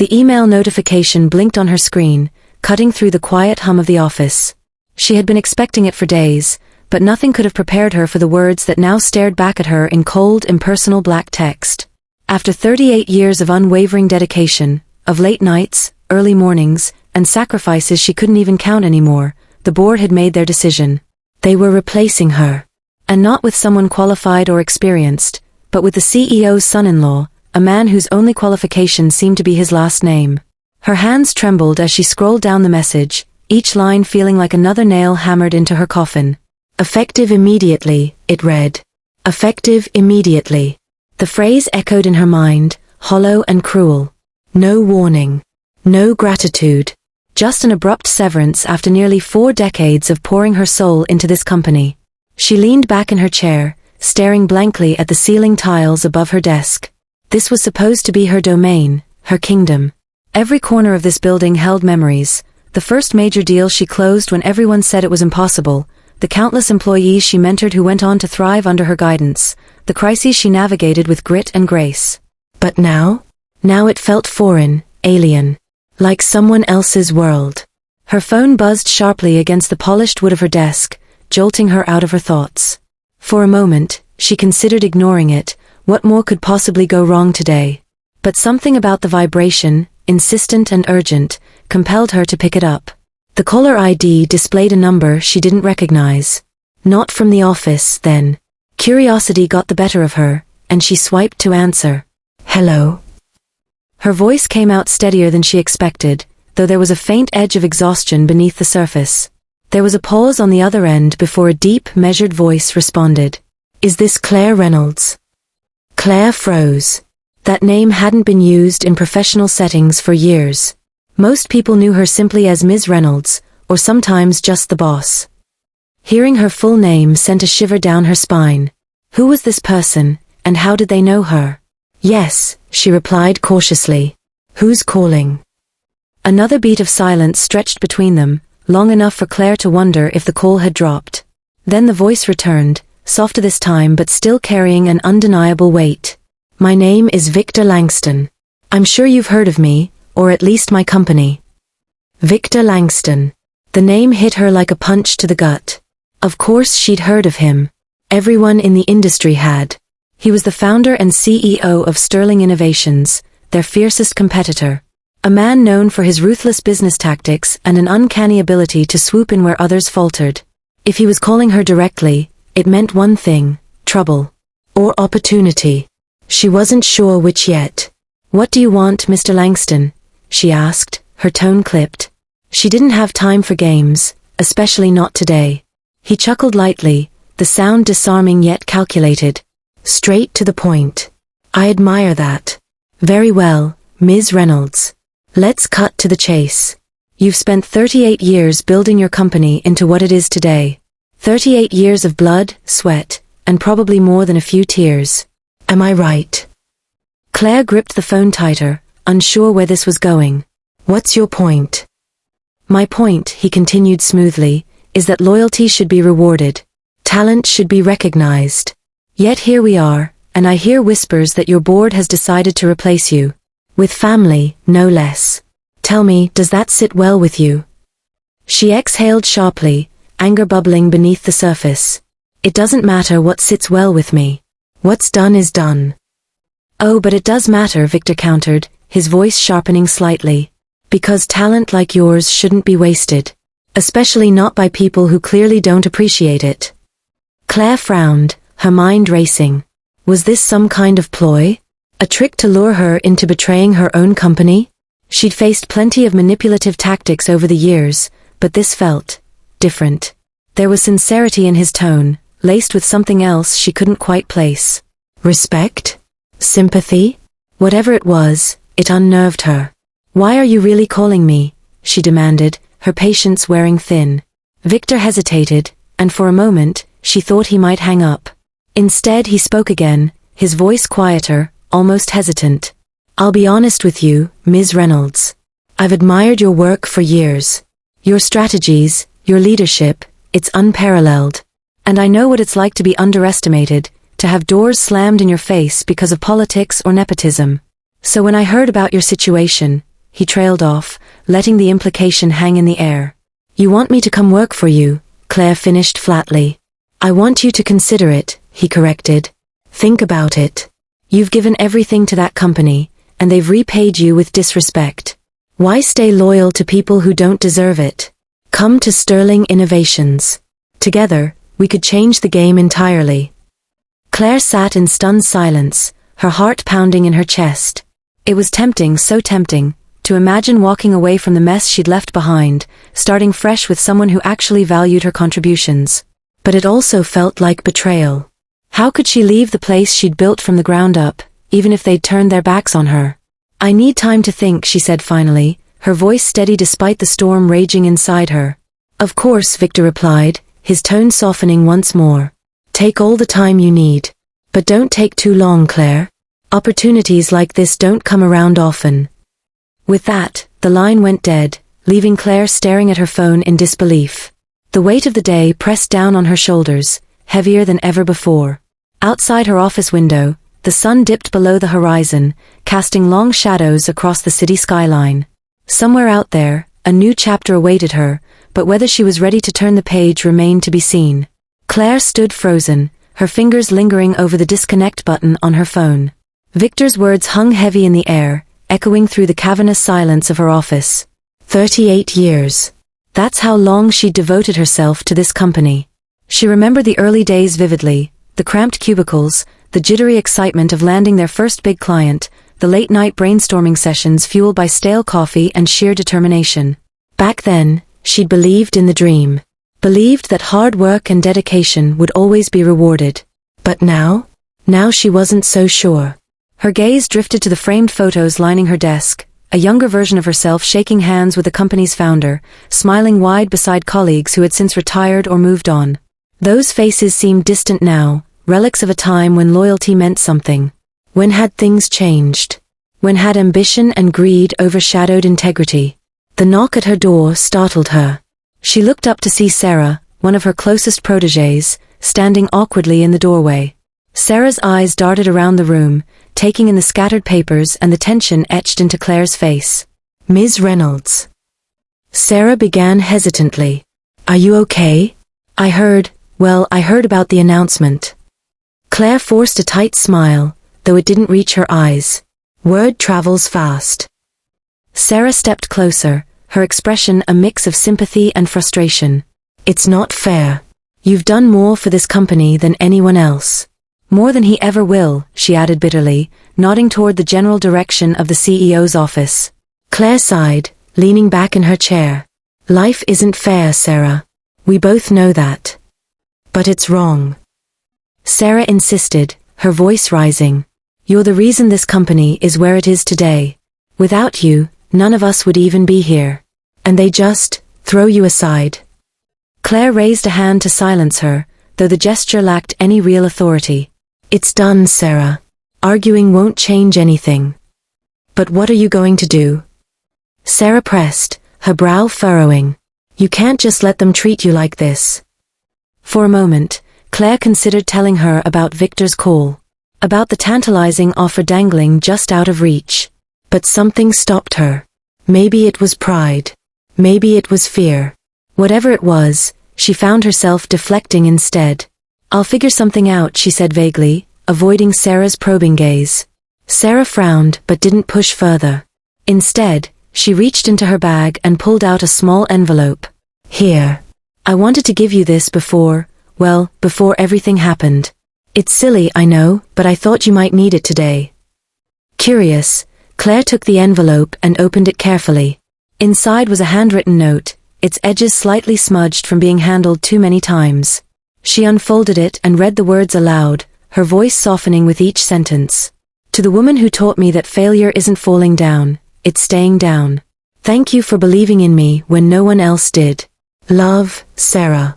The email notification blinked on her screen, cutting through the quiet hum of the office. She had been expecting it for days, but nothing could have prepared her for the words that now stared back at her in cold, impersonal black text. After 38 years of unwavering dedication, of late nights, early mornings, and sacrifices she couldn't even count anymore, the board had made their decision. They were replacing her. And not with someone qualified or experienced, but with the CEO's son-in-law, a man whose only qualification seemed to be his last name. Her hands trembled as she scrolled down the message, each line feeling like another nail hammered into her coffin. Effective immediately, it read. Effective immediately. The phrase echoed in her mind, hollow and cruel. No warning. No gratitude. Just an abrupt severance after nearly 4 decades of pouring her soul into this company. She leaned back in her chair, staring blankly at the ceiling tiles above her desk. This was supposed to be her domain, her kingdom. Every corner of this building held memories. The first major deal she closed when everyone said it was impossible, the countless employees she mentored who went on to thrive under her guidance, the crises she navigated with grit and grace. But now? Now it felt foreign, alien. Like someone else's world. Her phone buzzed sharply against the polished wood of her desk, jolting her out of her thoughts. For a moment, she considered ignoring it. What more could possibly go wrong today? But something about the vibration, insistent and urgent, compelled her to pick it up. The caller ID displayed a number she didn't recognize. Not from the office, then. Curiosity got the better of her, and she swiped to answer. Hello? Her voice came out steadier than she expected, though there was a faint edge of exhaustion beneath the surface. There was a pause on the other end before a deep, measured voice responded. Is this Claire Reynolds? Claire froze. That name hadn't been used in professional settings for years. Most people knew her simply as Ms. Reynolds, or sometimes just the boss. Hearing her full name sent a shiver down her spine. Who was this person, and how did they know her? Yes, she replied cautiously. Who's calling? Another beat of silence stretched between them, long enough for Claire to wonder if the call had dropped. Then the voice returned, softer this time but still carrying an undeniable weight. My name is Victor Langston. I'm sure you've heard of me, or at least my company. Victor Langston. The name hit her like a punch to the gut. Of course she'd heard of him. Everyone in the industry had. He was the founder and CEO of Sterling Innovations, their fiercest competitor. A man known for his ruthless business tactics and an uncanny ability to swoop in where others faltered. If he was calling her directly, it meant one thing, trouble. Or opportunity. She wasn't sure which yet. What do you want, Mr. Langston? She asked, her tone clipped. She didn't have time for games, especially not today. He chuckled lightly, the sound disarming yet calculated. Straight to the point. I admire that. Very well, Ms. Reynolds. Let's cut to the chase. You've spent 38 years building your company into what it is today. 38 years of blood, sweat, and probably more than a few tears. Am I right? Claire gripped the phone tighter, unsure where this was going. What's your point? My point, he continued smoothly, is that loyalty should be rewarded. Talent should be recognized. Yet here we are, and I hear whispers that your board has decided to replace you. With family, no less. Tell me, does that sit well with you? She exhaled sharply, anger bubbling beneath the surface. It doesn't matter what sits well with me. What's done is done. Oh, but it does matter, Victor countered, his voice sharpening slightly. Because talent like yours shouldn't be wasted. Especially not by people who clearly don't appreciate it. Claire frowned, her mind racing. Was this some kind of ploy? A trick to lure her into betraying her own company? She'd faced plenty of manipulative tactics over the years, but this felt different. There was sincerity in his tone, laced with something else she couldn't quite place. Respect? Sympathy? Whatever it was, it unnerved her. Why are you really calling me? She demanded, her patience wearing thin. Victor hesitated, and for a moment, she thought he might hang up. Instead he spoke again, his voice quieter, almost hesitant. I'll be honest with you, Ms. Reynolds. I've admired your work for years. Your strategies, your leadership, it's unparalleled. And I know what it's like to be underestimated, to have doors slammed in your face because of politics or nepotism. So when I heard about your situation, he trailed off, letting the implication hang in the air. You want me to come work for you, Claire finished flatly. I want you to consider it, he corrected. Think about it. You've given everything to that company, and they've repaid you with disrespect. Why stay loyal to people who don't deserve it? Come to Sterling Innovations. Together, we could change the game entirely. Claire sat in stunned silence, her heart pounding in her chest. It was tempting, so tempting, to imagine walking away from the mess she'd left behind, starting fresh with someone who actually valued her contributions. But it also felt like betrayal. How could she leave the place she'd built from the ground up, even if they'd turned their backs on her? I need time to think, she said finally, her voice steady despite the storm raging inside her. Of course, Victor replied, his tone softening once more. Take all the time you need. But don't take too long, Claire. Opportunities like this don't come around often. With that, the line went dead, leaving Claire staring at her phone in disbelief. The weight of the day pressed down on her shoulders, heavier than ever before. Outside her office window, the sun dipped below the horizon, casting long shadows across the city skyline. Somewhere out there, a new chapter awaited her, but whether she was ready to turn the page remained to be seen. Claire stood frozen, her fingers lingering over the disconnect button on her phone. Victor's words hung heavy in the air, echoing through the cavernous silence of her office. 38 years. That's how long she'd devoted herself to this company. She remembered the early days vividly, the cramped cubicles, the jittery excitement of landing their first big client, the late-night brainstorming sessions fueled by stale coffee and sheer determination. Back then, she'd believed in the dream. Believed that hard work and dedication would always be rewarded. But now? Now she wasn't so sure. Her gaze drifted to the framed photos lining her desk, a younger version of herself shaking hands with the company's founder, smiling wide beside colleagues who had since retired or moved on. Those faces seemed distant now, relics of a time when loyalty meant something. When had things changed? When had ambition and greed overshadowed integrity? The knock at her door startled her. She looked up to see Sarah, one of her closest protégés, standing awkwardly in the doorway. Sarah's eyes darted around the room, taking in the scattered papers and the tension etched into Claire's face. Ms. Reynolds. Sarah began hesitantly. Are you okay? I heard about the announcement. Claire forced a tight smile, though it didn't reach her eyes. Word travels fast. Sarah stepped closer, her expression a mix of sympathy and frustration. It's not fair. You've done more for this company than anyone else. More than he ever will, she added bitterly, nodding toward the general direction of the CEO's office. Claire sighed, leaning back in her chair. Life isn't fair, Sarah. We both know that. But it's wrong. Sarah insisted, her voice rising. You're the reason this company is where it is today. Without you, none of us would even be here. And they just throw you aside. Claire raised a hand to silence her, though the gesture lacked any real authority. It's done, Sarah. Arguing won't change anything. But what are you going to do? Sarah pressed, her brow furrowing. You can't just let them treat you like this. For a moment, Claire considered telling her about Victor's call, about the tantalizing offer dangling just out of reach. But something stopped her. Maybe it was pride. Maybe it was fear. Whatever it was, she found herself deflecting instead. I'll figure something out, she said vaguely, avoiding Sarah's probing gaze. Sarah frowned but didn't push further. Instead, she reached into her bag and pulled out a small envelope. Here. I wanted to give you this before everything happened. It's silly, I know, but I thought you might need it today. Curious, Claire took the envelope and opened it carefully. Inside was a handwritten note, its edges slightly smudged from being handled too many times. She unfolded it and read the words aloud, her voice softening with each sentence. To the woman who taught me that failure isn't falling down, it's staying down. Thank you for believing in me when no one else did. Love, Sarah.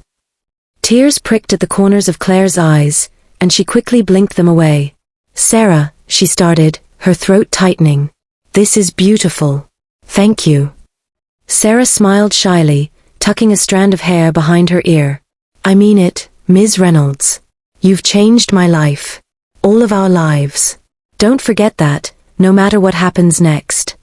Tears pricked at the corners of Claire's eyes, and she quickly blinked them away. Sarah, she started, her throat tightening. This is beautiful. Thank you. Sarah smiled shyly, tucking a strand of hair behind her ear. I mean it, Ms. Reynolds. You've changed my life. All of our lives. Don't forget that, no matter what happens next.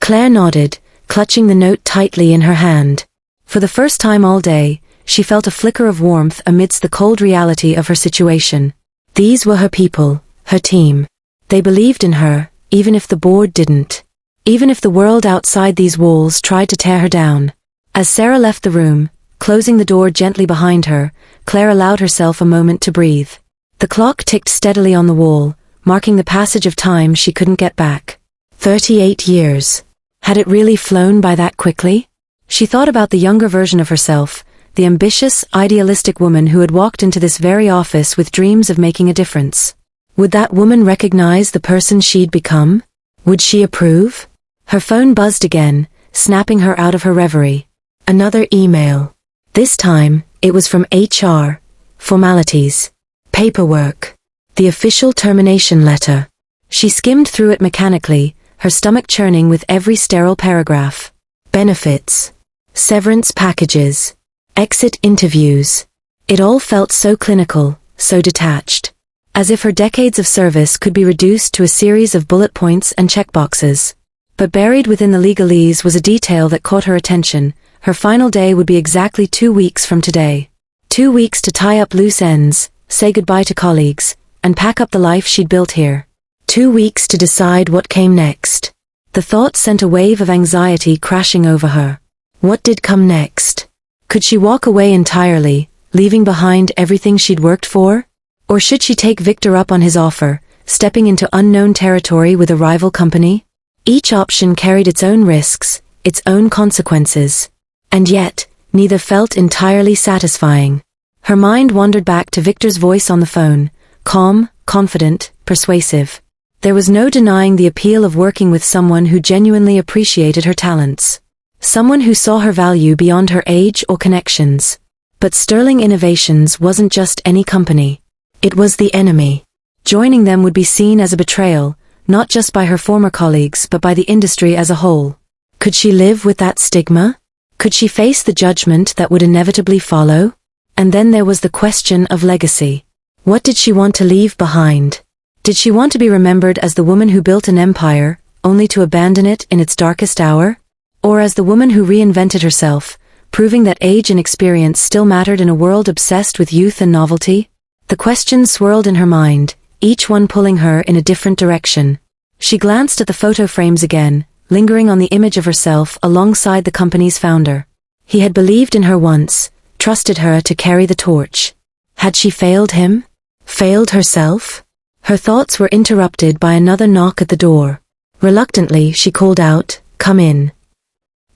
Claire nodded, clutching the note tightly in her hand. For the first time all day, she felt a flicker of warmth amidst the cold reality of her situation. These were her people, her team. They believed in her, even if the board didn't. Even if the world outside these walls tried to tear her down. As Sarah left the room, closing the door gently behind her, Claire allowed herself a moment to breathe. The clock ticked steadily on the wall, marking the passage of time she couldn't get back. 38 years. Had it really flown by that quickly? She thought about the younger version of herself, the ambitious, idealistic woman who had walked into this very office with dreams of making a difference. Would that woman recognize the person she'd become? Would she approve? Her phone buzzed again, snapping her out of her reverie. Another email. This time, it was from HR. Formalities. Paperwork. The official termination letter. She skimmed through it mechanically, her stomach churning with every sterile paragraph. Benefits. Severance packages. Exit interviews. It all felt so clinical, so detached. As if her decades of service could be reduced to a series of bullet points and checkboxes. But buried within the legalese was a detail that caught her attention. Her final day would be exactly 2 weeks from today. 2 weeks to tie up loose ends, say goodbye to colleagues, and pack up the life she'd built here. 2 weeks to decide what came next. The thought sent a wave of anxiety crashing over her. What did come next? Could she walk away entirely, leaving behind everything she'd worked for? Or should she take Victor up on his offer, stepping into unknown territory with a rival company? Each option carried its own risks, its own consequences. And yet, neither felt entirely satisfying. Her mind wandered back to Victor's voice on the phone, calm, confident, persuasive. There was no denying the appeal of working with someone who genuinely appreciated her talents. Someone who saw her value beyond her age or connections. But Sterling Innovations wasn't just any company. It was the enemy. Joining them would be seen as a betrayal, not just by her former colleagues but by the industry as a whole. Could she live with that stigma? Could she face the judgment that would inevitably follow? And then there was the question of legacy. What did she want to leave behind? Did she want to be remembered as the woman who built an empire, only to abandon it in its darkest hour? Or as the woman who reinvented herself, proving that age and experience still mattered in a world obsessed with youth and novelty? The questions swirled in her mind, each one pulling her in a different direction. She glanced at the photo frames again, lingering on the image of herself alongside the company's founder. He had believed in her once, trusted her to carry the torch. Had she failed him? Failed herself? Her thoughts were interrupted by another knock at the door. Reluctantly, she called out, "Come in."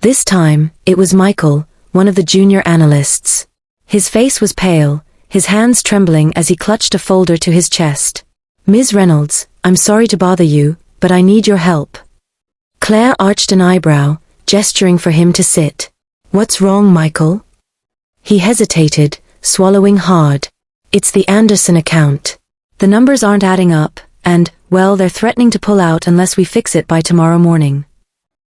This time, it was Michael, one of the junior analysts. His face was pale, his hands trembling as he clutched a folder to his chest. "Ms. Reynolds, I'm sorry to bother you, but I need your help." Claire arched an eyebrow, gesturing for him to sit. "What's wrong, Michael?" He hesitated, swallowing hard. "It's the Anderson account. The numbers aren't adding up, and, well, they're threatening to pull out unless we fix it by tomorrow morning."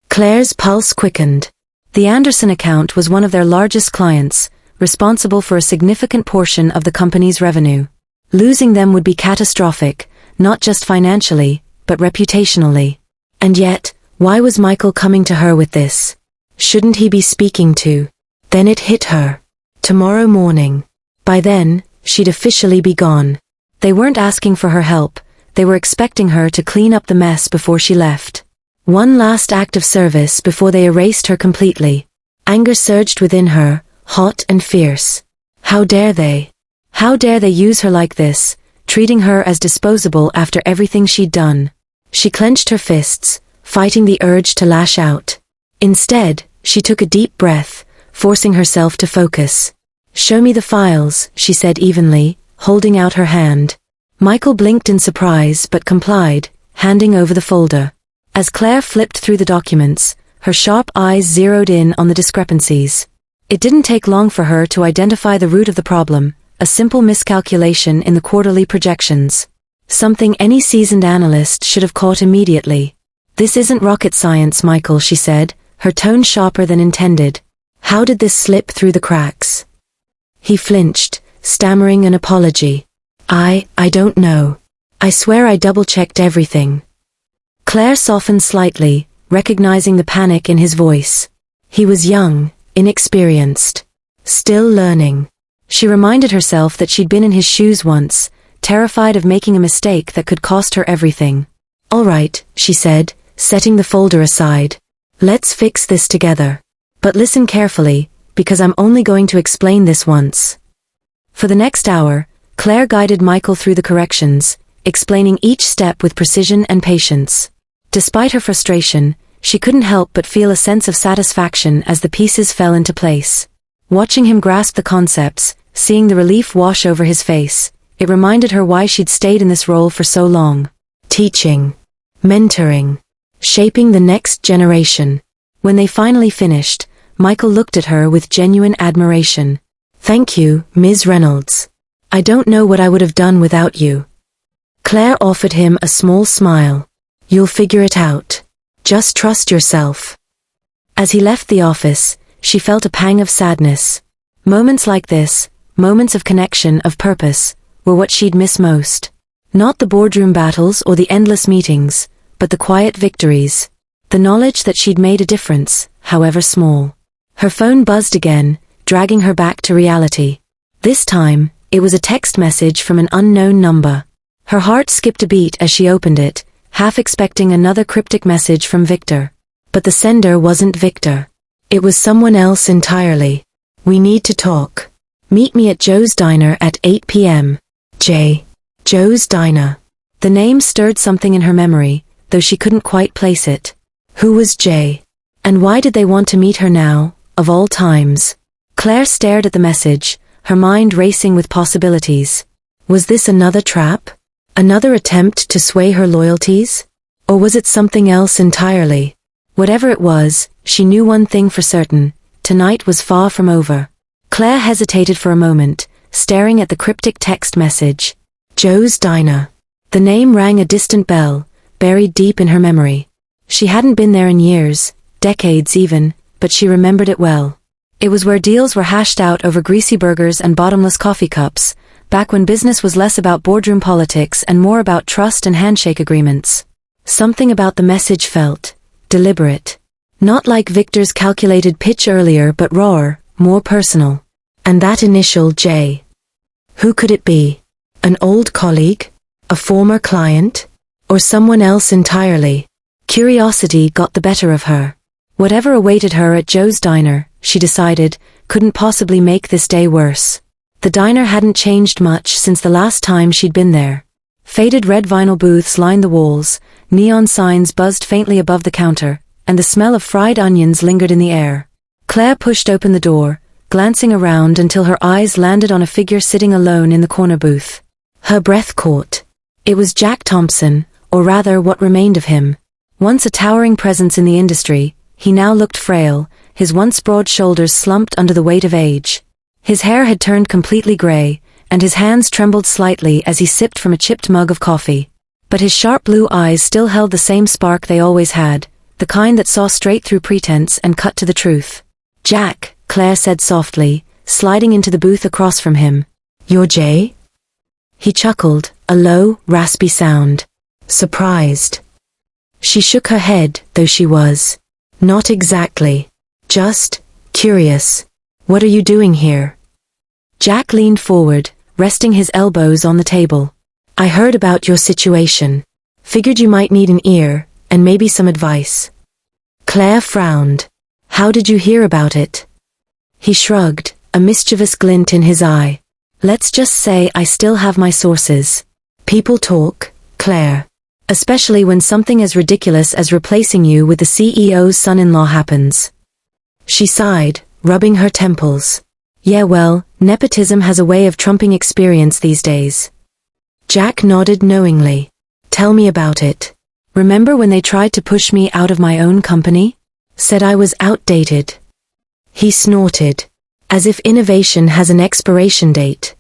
Claire's pulse quickened. The Anderson account was one of their largest clients, responsible for a significant portion of the company's revenue. Losing them would be catastrophic, not just financially, but reputationally. And yet, why was Michael coming to her with this? Shouldn't he be speaking to? Then it hit her. Tomorrow morning. By then, she'd officially be gone. They weren't asking for her help, they were expecting her to clean up the mess before she left. One last act of service before they erased her completely. Anger surged within her, hot and fierce. How dare they? How dare they use her like this, treating her as disposable after everything she'd done? She clenched her fists, fighting the urge to lash out. Instead, she took a deep breath, forcing herself to focus. "Show me the files," she said evenly, holding out her hand. Michael blinked in surprise but complied, handing over the folder. As Claire flipped through the documents, her sharp eyes zeroed in on the discrepancies. It didn't take long for her to identify the root of the problem, a simple miscalculation in the quarterly projections. Something any seasoned analyst should have caught immediately. "This isn't rocket science, Michael," she said, her tone sharper than intended. "How did this slip through the cracks?" He flinched, stammering an apology. I don't know. I swear I double-checked everything." Claire softened slightly, recognizing the panic in his voice. He was young, inexperienced, still learning. She reminded herself that she'd been in his shoes once, terrified of making a mistake that could cost her everything. "All right," she said, setting the folder aside. "Let's fix this together. But listen carefully, because I'm only going to explain this once." For the next hour, Claire guided Michael through the corrections, explaining each step with precision and patience. Despite her frustration, she couldn't help but feel a sense of satisfaction as the pieces fell into place. Watching him grasp the concepts, seeing the relief wash over his face, it reminded her why she'd stayed in this role for so long. Teaching, mentoring, shaping the next generation. When they finally finished, Michael looked at her with genuine admiration. "Thank you, Ms. Reynolds. I don't know what I would have done without you." Claire offered him a small smile. "You'll figure it out. Just trust yourself." As he left the office, she felt a pang of sadness. Moments like this, moments of connection, of purpose, were what she'd miss most. Not the boardroom battles or the endless meetings, but the quiet victories. The knowledge that she'd made a difference, however small. Her phone buzzed again, dragging her back to reality. This time, it was a text message from an unknown number. Her heart skipped a beat as she opened it, half expecting another cryptic message from Victor. But the sender wasn't Victor. It was someone else entirely. "We need to talk. Meet me at Joe's Diner at 8 p.m. Jay. Joe's Diner. The name stirred something in her memory, though she couldn't quite place it. Who was Jay? And why did they want to meet her now, of all times? Claire stared at the message, her mind racing with possibilities. Was this another trap? Another attempt to sway her loyalties? Or was it something else entirely? Whatever it was, she knew one thing for certain: tonight was far from over. Claire hesitated for a moment, staring at the cryptic text message. Joe's Diner. The name rang a distant bell, buried deep in her memory. She hadn't been there in years, decades even, but she remembered it well. It was where deals were hashed out over greasy burgers and bottomless coffee cups, back when business was less about boardroom politics and more about trust and handshake agreements. Something about the message felt deliberate. Not like Victor's calculated pitch earlier, but rawer, more personal. And that initial J. Who could it be? An old colleague? A former client? Or someone else entirely? Curiosity got the better of her. Whatever awaited her at Joe's Diner, she decided, couldn't possibly make this day worse. The diner hadn't changed much since the last time she'd been there. Faded red vinyl booths lined the walls, neon signs buzzed faintly above the counter, and the smell of fried onions lingered in the air. Claire pushed open the door, glancing around until her eyes landed on a figure sitting alone in the corner booth. Her breath caught. It was Jack Thompson, or rather what remained of him. Once a towering presence in the industry, he now looked frail, his once broad shoulders slumped under the weight of age. His hair had turned completely gray, and his hands trembled slightly as he sipped from a chipped mug of coffee. But his sharp blue eyes still held the same spark they always had, the kind that saw straight through pretense and cut to the truth. "Jack," Claire said softly, sliding into the booth across from him. "You're Jay?" He chuckled, a low, raspy sound. "Surprised?" She shook her head, though she was. "Not exactly. Just curious. What are you doing here?" Jack leaned forward, resting his elbows on the table. "I heard about your situation. Figured you might need an ear, and maybe some advice." Claire frowned. "How did you hear about it?" He shrugged, a mischievous glint in his eye. "Let's just say I still have my sources. People talk, Claire. Especially when something as ridiculous as replacing you with the CEO's son-in-law happens." She sighed, rubbing her temples. "Yeah, well, nepotism has a way of trumping experience these days." Jack nodded knowingly. "Tell me about it. Remember when they tried to push me out of my own company? Said I was outdated." He snorted. "As if innovation has an expiration date."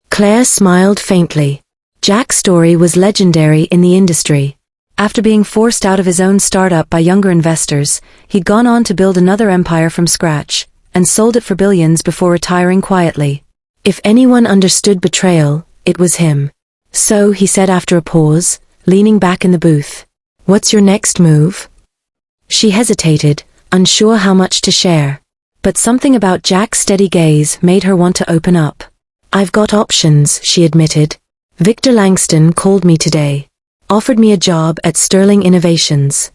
Claire smiled faintly. Jack's story was legendary in the industry. After being forced out of his own startup by younger investors, he'd gone on to build another empire from scratch, and sold it for billions before retiring quietly. If anyone understood betrayal, it was him. "So," he said after a pause, leaning back in the booth, "what's your next move?" She hesitated, unsure how much to share. But something about Jack's steady gaze made her want to open up. "I've got options," she admitted. "Victor Langston called me today. Offered me a job at Sterling Innovations."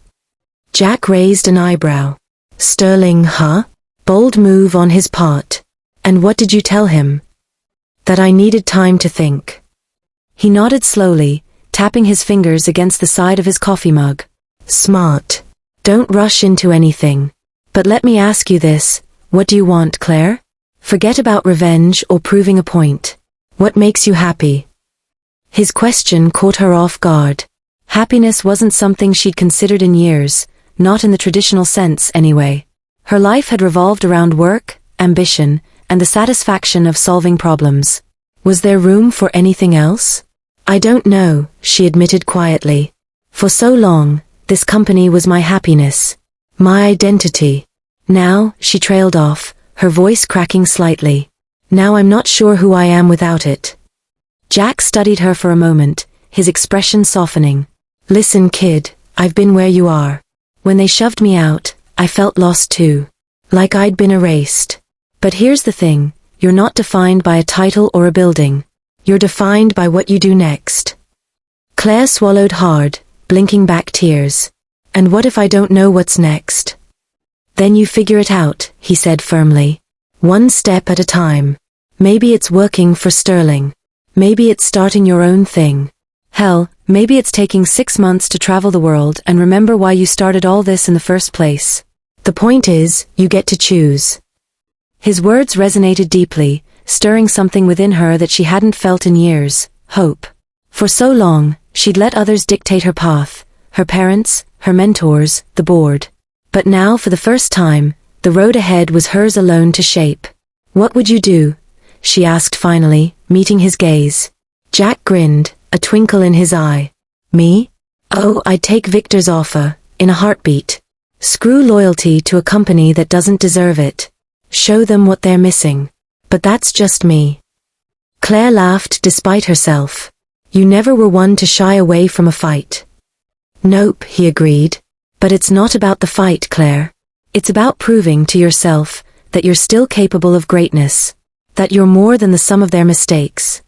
Jack raised an eyebrow. "Sterling, huh?" Bold move on his part. "And what did you tell him?" "That I needed time to think." He nodded slowly, tapping his fingers against the side of his coffee mug. "Smart. Don't rush into anything. But let me ask you this, what do you want, Claire? Forget about revenge or proving a point. What makes you happy?" His question caught her off guard. Happiness wasn't something she'd considered in years, not in the traditional sense anyway. Her life had revolved around work, ambition, and the satisfaction of solving problems. Was there room for anything else? "I don't know," she admitted quietly. "For so long, this company was my happiness. My identity. Now," she trailed off, her voice cracking slightly. "Now I'm not sure who I am without it." Jack studied her for a moment, his expression softening. "Listen, kid, I've been where you are. When they shoved me out, I felt lost too. Like I'd been erased. But here's the thing, you're not defined by a title or a building. You're defined by what you do next." Claire swallowed hard, blinking back tears. "And what if I don't know what's next?" "Then you figure it out," he said firmly. "One step at a time. Maybe it's working for Sterling. Maybe it's starting your own thing. Hell, maybe it's taking 6 months to travel the world and remember why you started all this in the first place. The point is, you get to choose." His words resonated deeply, stirring something within her that she hadn't felt in years, hope. For so long, she'd let others dictate her path, her parents, her mentors, the board. But now, for the first time, the road ahead was hers alone to shape. "What would you do?" she asked finally, meeting his gaze. Jack grinned, a twinkle in his eye. "Me? Oh, I'd take Victor's offer, in a heartbeat. Screw loyalty to a company that doesn't deserve it. Show them what they're missing. But that's just me." Claire laughed despite herself. "You never were one to shy away from a fight." "Nope," he agreed. "But it's not about the fight, Claire. It's about proving to yourself that you're still capable of greatness. That you're more than the sum of their mistakes."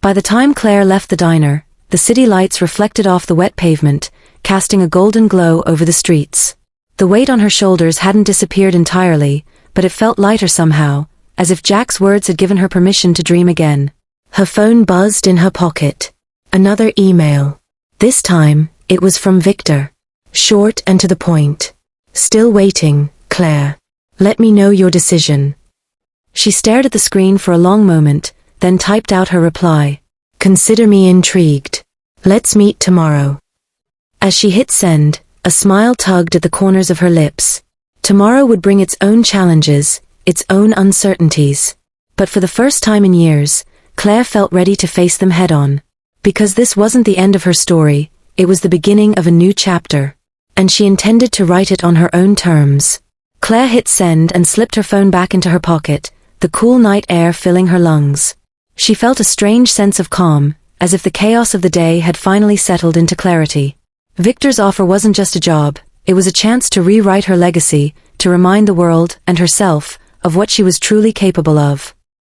By the time Claire left the diner, the city lights reflected off the wet pavement, casting a golden glow over the streets. The weight on her shoulders hadn't disappeared entirely, but it felt lighter somehow, as if Jack's words had given her permission to dream again. Her phone buzzed in her pocket. Another email. This time, it was from Victor. Short and to the point. "Still waiting, Claire. Let me know your decision." She stared at the screen for a long moment, then typed out her reply. "Consider me intrigued. Let's meet tomorrow." As she hit send, a smile tugged at the corners of her lips. Tomorrow would bring its own challenges, its own uncertainties. But for the first time in years, Claire felt ready to face them head-on. Because this wasn't the end of her story, it was the beginning of a new chapter. And she intended to write it on her own terms. Claire hit send and slipped her phone back into her pocket, the cool night air filling her lungs. She felt a strange sense of calm, as if the chaos of the day had finally settled into clarity. Victor's offer wasn't just a job, it was a chance to rewrite her legacy, to remind the world, and herself, of what she was truly capable of.